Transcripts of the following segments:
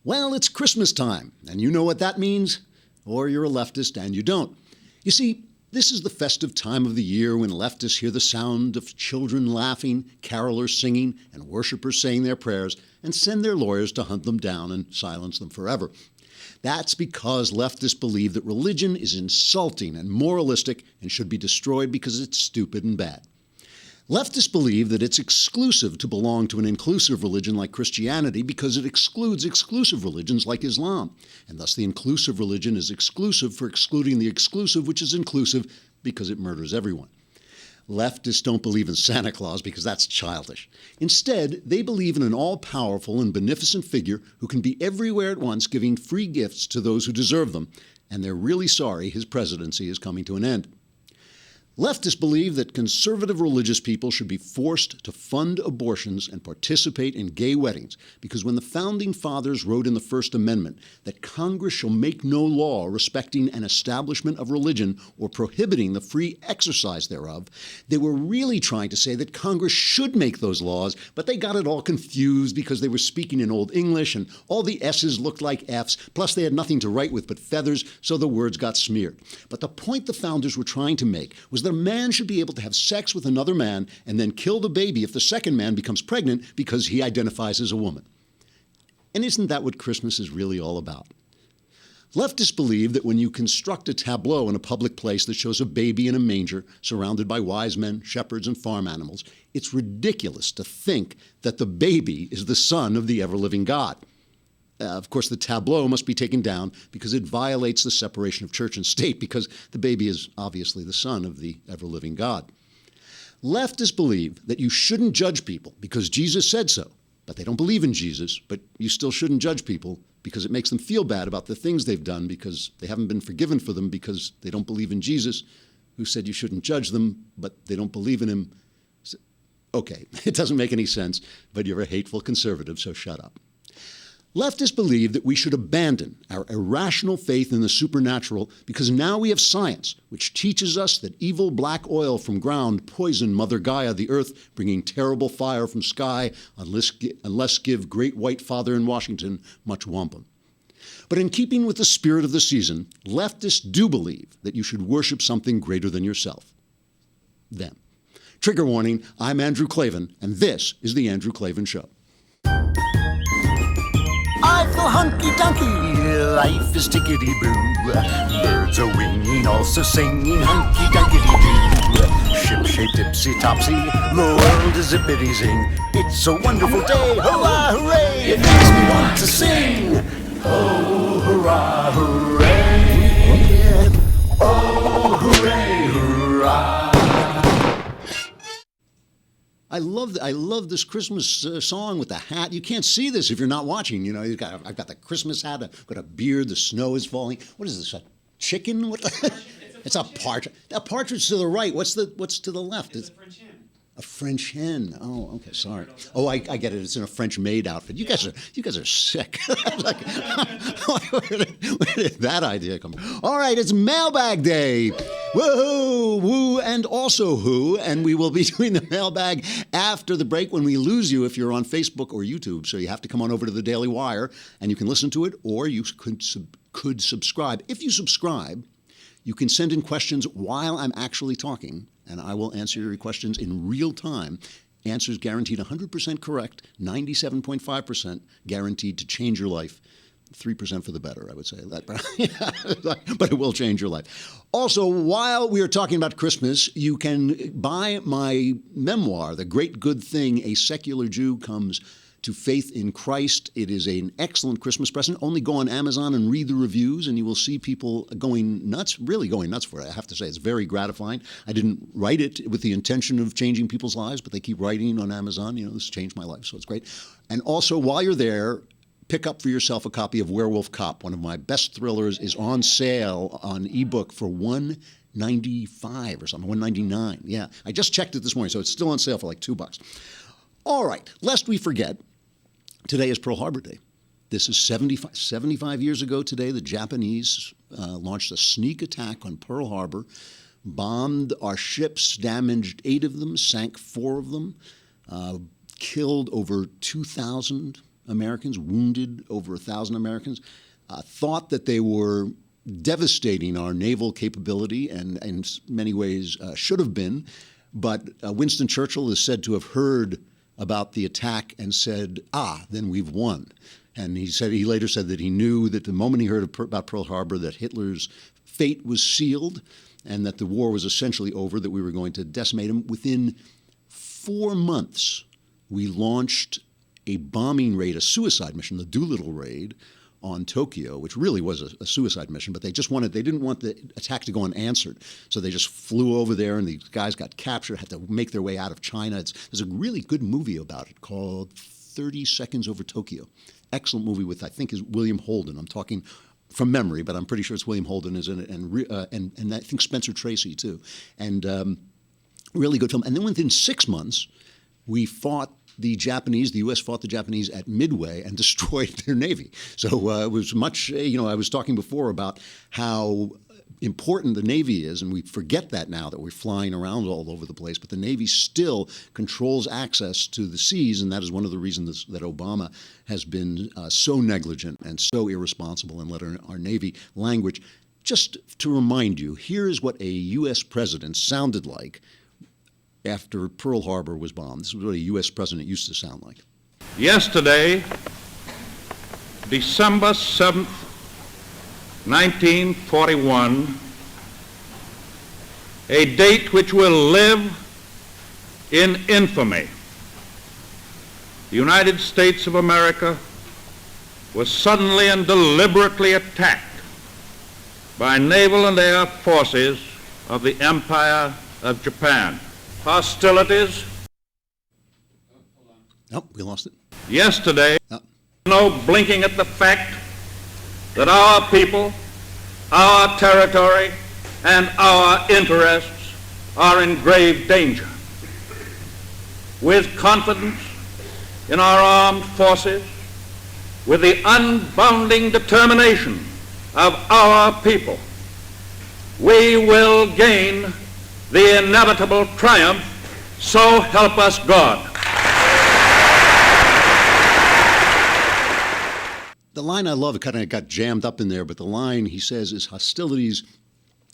Well, it's Christmas time, and you know what that means, or you're a leftist and you don't. You see, this is the festive time of the year when leftists hear the sound of children laughing, carolers singing, and worshipers saying their prayers, and send their lawyers to hunt them down and silence them forever. That's because leftists believe that religion is insulting and moralistic and should be destroyed because it's stupid and bad. Leftists believe that it's exclusive to belong to an inclusive religion like Christianity because it excludes exclusive religions like Islam, and thus the inclusive religion is exclusive for excluding the exclusive, which is inclusive because it murders everyone. Leftists don't believe in Santa Claus because that's childish. Instead, they believe in an all-powerful and beneficent figure who can be everywhere at once giving free gifts to those who deserve them, and they're really sorry his presidency is coming to an end. Leftists believe that conservative religious people should be forced to fund abortions and participate in gay weddings because when the Founding Fathers wrote in the First Amendment that Congress shall make no law respecting an establishment of religion or prohibiting the free exercise thereof, they were really trying to say that Congress should make those laws, but they got it all confused because they were speaking in Old English and all the S's looked like F's, plus they had nothing to write with but feathers, so the words got smeared. But the point the founders were trying to make was that a man should be able to have sex with another man and then kill the baby if the second man becomes pregnant because he identifies as a woman. And isn't that what Christmas is really all about? Leftists believe that when you construct a tableau in a public place that shows a baby in a manger surrounded by wise men, shepherds, and farm animals, it's ridiculous to think that the baby is the son of the ever-living God. Of course, the tableau must be taken down because it violates the separation of church and state because the baby is obviously the son of the ever-living God. Leftists believe that you shouldn't judge people because Jesus said so, but they don't believe in Jesus, but you still shouldn't judge people because it makes them feel bad about the things they've done because they haven't been forgiven for them because they don't believe in Jesus, who said you shouldn't judge them, but they don't believe in him. Okay, it doesn't make any sense, but you're a hateful conservative, so shut up. Leftists believe that we should abandon our irrational faith in the supernatural because now we have science, which teaches us that evil black oil from ground poisoned Mother Gaia, the earth, bringing terrible fire from sky, unless give great white father in Washington much wampum. But in keeping with the spirit of the season, leftists do believe that you should worship something greater than yourself. Them. Trigger warning, I'm Andrew Klavan, and this is The Andrew Klavan Show. I feel hunky-dunky, life is tickety-boo. Birds are winging, also singing hunky-dunky-doo. Ship-shaped, tipsy-topsy, the world is zippity-zing. It's a wonderful day, hurrah, hooray! It makes me want to sing. Oh, hurrah, hooray! Oh, hooray, hurrah! I love this Christmas song with the hat. You can't see this if you're not watching. You know, I've got the Christmas hat. I've got a beard. The snow is falling. What is this? A chicken? What? It's a partridge. A partridge to the right. What's to the left? It's a French hen. A French hen. Oh, okay. Sorry. Oh, I get it. It's in a French maid outfit. You guys are sick. Like, where did that idea come from? All right, it's mailbag day. Woohoo, woo, and also who. And we will be doing the mailbag after the break when we lose you if you're on Facebook or YouTube. So you have to come on over to the Daily Wire and you can listen to it, or you could subscribe. If you subscribe, you can send in questions while I'm actually talking, and I will answer your questions in real time. Answers guaranteed 100% correct, 97.5% guaranteed to change your life. 3% for the better, I would say. But it will change your life. Also, while we are talking about Christmas, you can buy my memoir, The Great Good Thing, A Secular Jew Comes to Faith in Christ. It is an excellent Christmas present. Only go on Amazon and read the reviews, and you will see people going nuts, really going nuts for it. I have to say, it's very gratifying. I didn't write it with the intention of changing people's lives, but they keep writing on Amazon. You know, this changed my life, so it's great. And also, while you're there, pick up for yourself a copy of Werewolf Cop. One of my best thrillers is on sale on ebook for $195 or something, $199. Yeah, I just checked it this morning, so it's still on sale for like $2. All right, lest we forget, today is Pearl Harbor Day. This is 75 years ago today. The Japanese launched a sneak attack on Pearl Harbor, bombed our ships, damaged 8 of them, sank 4 of them, killed over 2,000 Americans, wounded over 1,000 Americans, thought that they were devastating our naval capability and in many ways should have been. But Winston Churchill is said to have heard about the attack and said, then we've won. And he later said that he knew that the moment he heard about Pearl Harbor that Hitler's fate was sealed and that the war was essentially over, that we were going to decimate him. Within 4 months, we launched a bombing raid, a suicide mission, the Doolittle raid, on Tokyo, which really was a suicide mission, but they didn't want the attack to go unanswered. So they just flew over there and these guys got captured, had to make their way out of China. There's a really good movie about it called 30 Seconds Over Tokyo. Excellent movie with, I think, is William Holden. I'm talking from memory, but I'm pretty sure it's William Holden is in it, and I think Spencer Tracy too. And really good film. And then within 6 months, we fought the U.S. fought the Japanese at Midway and destroyed their navy. So it was much, I was talking before about how important the Navy is, and we forget that now that we're flying around all over the place, but the Navy still controls access to the seas, and that is one of the reasons that Obama has been so negligent and so irresponsible in letting our Navy language. Just to remind you, here's what a U.S. president sounded like after Pearl Harbor was bombed. This is what a U.S. president used to sound like. Yesterday, December 7th, 1941, a date which will live in infamy. The United States of America was suddenly and deliberately attacked by naval and air forces of the Empire of Japan. Hostilities. Nope, we lost it. Yesterday, no blinking at the fact that our people, our territory, and our interests are in grave danger. With confidence in our armed forces, with the unbounding determination of our people, we will gain the inevitable triumph, so help us God. The line I love, it kind of got jammed up in there, but the line he says is hostilities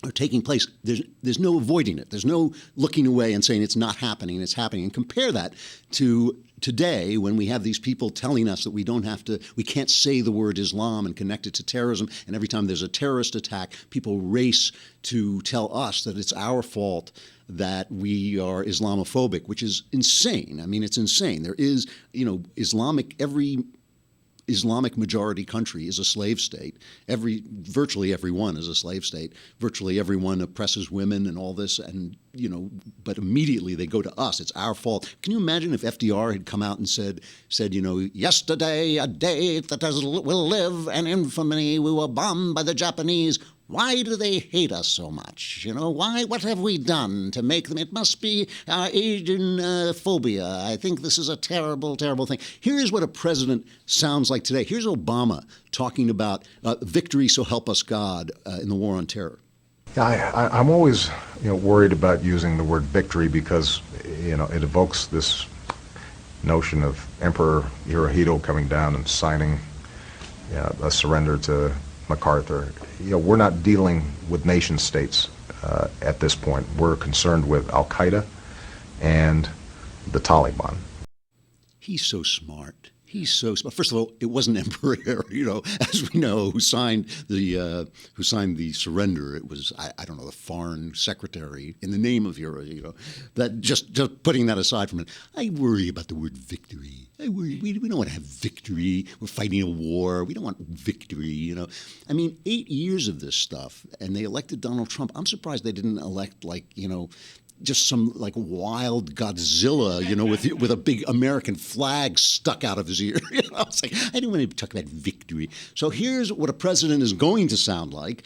are taking place. There's no avoiding it. There's no looking away and saying it's not happening, it's happening. And compare that to today when we have these people telling us that we can't say the word Islam and connect it to terrorism. And every time there's a terrorist attack, people race to tell us that it's our fault that we are Islamophobic, which is insane. I mean, it's insane. There is, every Islamic majority country is a slave state. Virtually everyone is a slave state. Virtually everyone oppresses women and all this, and but immediately they go to us. It's our fault. Can you imagine if FDR had come out and said, yesterday, a day that will live in infamy, we were bombed by the Japanese. Why do they hate us so much? Why? What have we done to make them? It must be our Asian phobia. I think this is a terrible, terrible thing. Here's what a president sounds like today. Here's Obama talking about victory, so help us God, in the war on terror. Yeah, I'm always worried about using the word victory because it evokes this notion of Emperor Hirohito coming down and signing a surrender to MacArthur. We're not dealing with nation states at this point. We're concerned with Al-Qaeda and the Taliban. He's so smart. He's so smart. First of all, it wasn't Emperor, as we know, who signed the surrender. It was I don't know, the foreign secretary in the name of Hirohito. That just putting that aside from it, I worry about the word victory. I worry. We don't want to have victory. We're fighting a war. We don't want victory. I mean, 8 years of this stuff, and they elected Donald Trump. I'm surprised they didn't elect just some wild Godzilla, with a big American flag stuck out of his ear. It's like, I don't want to talk about victory. So here's what a president is going to sound like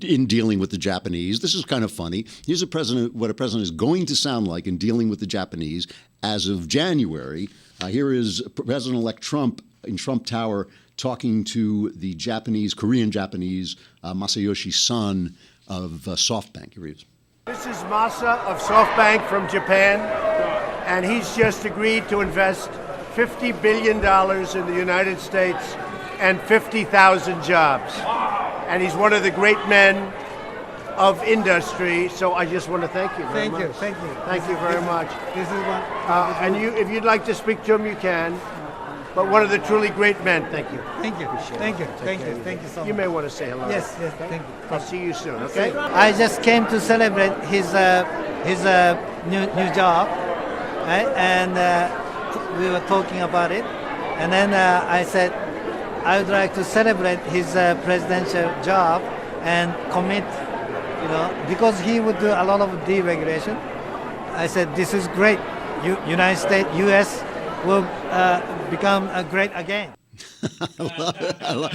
in dealing with the Japanese. This is kind of funny. Here's what a president is going to sound like in dealing with the Japanese as of January. Here is President-elect Trump in Trump Tower talking to the Korean Japanese, Masayoshi Son of SoftBank. Here he is. This is Masa of SoftBank from Japan, and he's just agreed to invest $50 billion in the United States and 50,000 jobs. And he's one of the great men of industry, so I just want to thank you very much. Thank you. Thank you very much. This is one. And you, if you'd like to speak to him, you can. But one of the truly great men, thank you. Thank you. Thank you. Thank you so much. You may want to say hello. Yes, thank you. I'll see you soon, okay? I just came to celebrate his new job, right? And we were talking about it, and then I said I would like to celebrate his presidential job and commit, because he would do a lot of deregulation. I said this is great. United States, U.S. will become great again. I love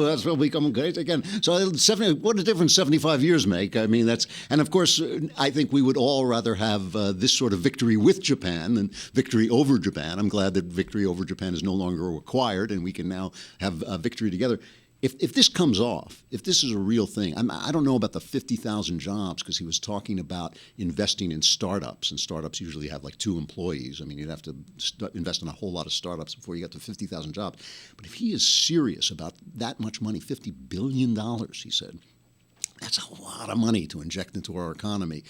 that's will become great again. So what a difference 75 years make. I mean, and of course, I think we would all rather have this sort of victory with Japan than victory over Japan. I'm glad that victory over Japan is no longer required, and we can now have a victory together. If this comes off, if this is a real thing, I don't know about the 50,000 jobs, because he was talking about investing in startups, and startups usually have like 2 employees. I mean, you'd have to invest in a whole lot of startups before you get to 50,000 jobs. But if he is serious about that much money, $50 billion, he said, that's a lot of money to inject into our economy.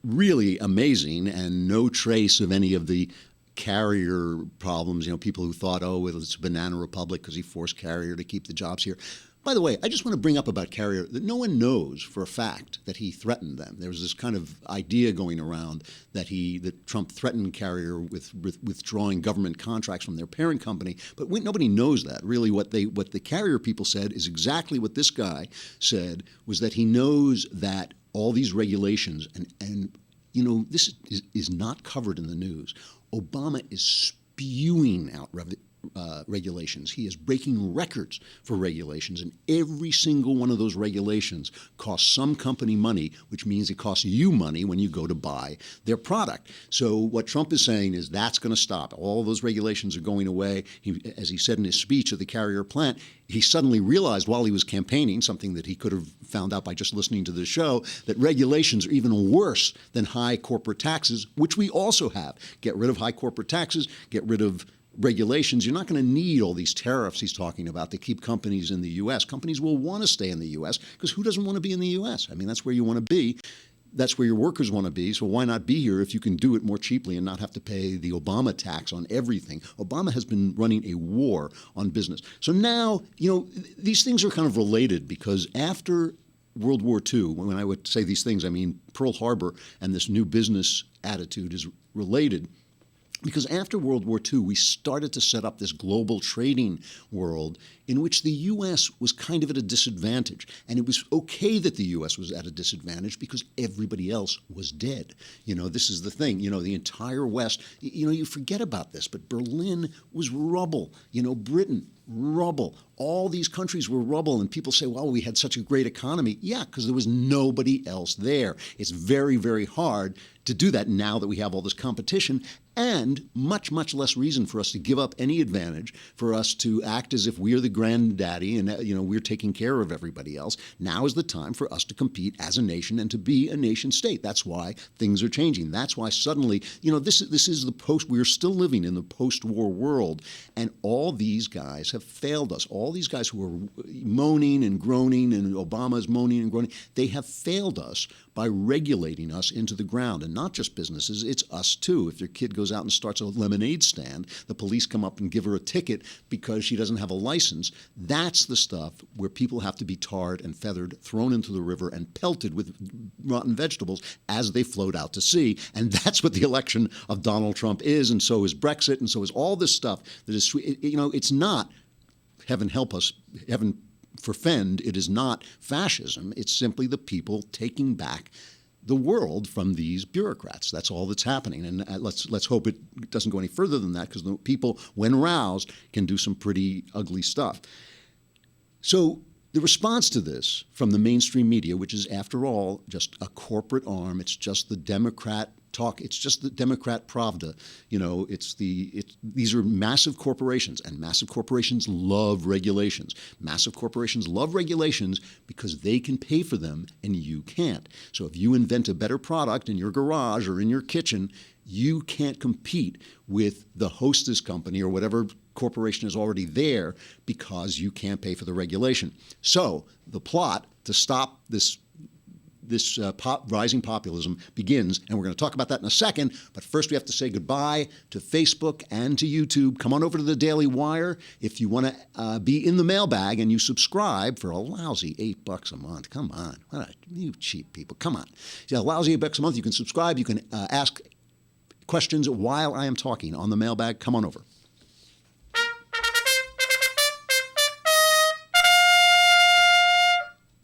Really amazing, and no trace of any of the Carrier problems, people who thought, it's a banana republic because he forced Carrier to keep the jobs here. By the way, I just want to bring up about Carrier that no one knows for a fact that he threatened them. There was this kind of idea going around that Trump threatened Carrier with withdrawing government contracts from their parent company, but nobody knows that. Really, what the Carrier people said is exactly what this guy said, was that he knows that all these regulations, and this is not covered in the news. Obama is spewing out regulations. He is breaking records for regulations, and every single one of those regulations costs some company money, which means it costs you money when you go to buy their product. So what Trump is saying is that's going to stop. All those regulations are going away. As he said in his speech at the Carrier plant, he suddenly realized while he was campaigning, something that he could have found out by just listening to the show, that regulations are even worse than high corporate taxes, which we also have. Get rid of high corporate taxes, get rid of regulations. You're not going to need all these tariffs he's talking about to keep companies in the U.S. Companies will want to stay in the U.S. because who doesn't want to be in the U.S.? I mean, that's where you want to be. That's where your workers want to be. So why not be here if you can do it more cheaply and not have to pay the Obama tax on everything? Obama has been running a war on business. So now, these things are kind of related, because after World War II, when I would say these things, I mean Pearl Harbor and this new business attitude is related. Because after World War II, we started to set up this global trading world in which the U.S. was kind of at a disadvantage. And it was okay that the U.S. was at a disadvantage because everybody else was dead. This is the thing. The entire West, you forget about this, but Berlin was rubble. Britain, rubble. All these countries were rubble, and people say, well, we had such a great economy. Yeah, because there was nobody else there. It's very, very hard to do that now that we have all this competition, and much, much less reason for us to give up any advantage, for us to act as if we are the granddaddy and we're taking care of everybody else. Now is the time for us to compete as a nation and to be a nation state. That's why things are changing. That's why suddenly, this is we're still living in the post-war world, and all these guys have failed us. All these guys who are moaning and groaning, and Obama's moaning and groaning, they have failed us by regulating us into the ground. And not just businesses, it's us too. If your kid goes out and starts a lemonade stand, the police come up and give her a ticket because she doesn't have a license. That's the stuff where people have to be tarred and feathered, thrown into the river, and pelted with rotten vegetables as they float out to sea. And that's what the election of Donald Trump is, and so is Brexit, and so is all this stuff that is sweet. It's not, heaven help us, heaven forfend, it is not fascism. It's simply the people taking back the world from these bureaucrats. That's all that's happening. And let's hope it doesn't go any further than that, because the people, when roused, can do some pretty ugly stuff. So the response to this from the mainstream media, which is, after all, just a corporate arm, it's just the Democrat talk, it's just the Democrat Pravda. These are massive corporations, and massive corporations love regulations. Massive corporations love regulations because they can pay for them and you can't. So if you invent a better product in your garage or in your kitchen, you can't compete with the hostess company or whatever corporation is already there because you can't pay for the regulation. So the plot to stop this rising populism begins, and we're going to talk about that in a second. But first, we have to say goodbye to Facebook and to YouTube. Come on over to the Daily Wire if you want to be in the mailbag and you subscribe for a lousy $8 a month. Come on, you cheap people! Come on, yeah, lousy $8 a month. You can subscribe. You can ask questions while I am talking on the mailbag. Come on over.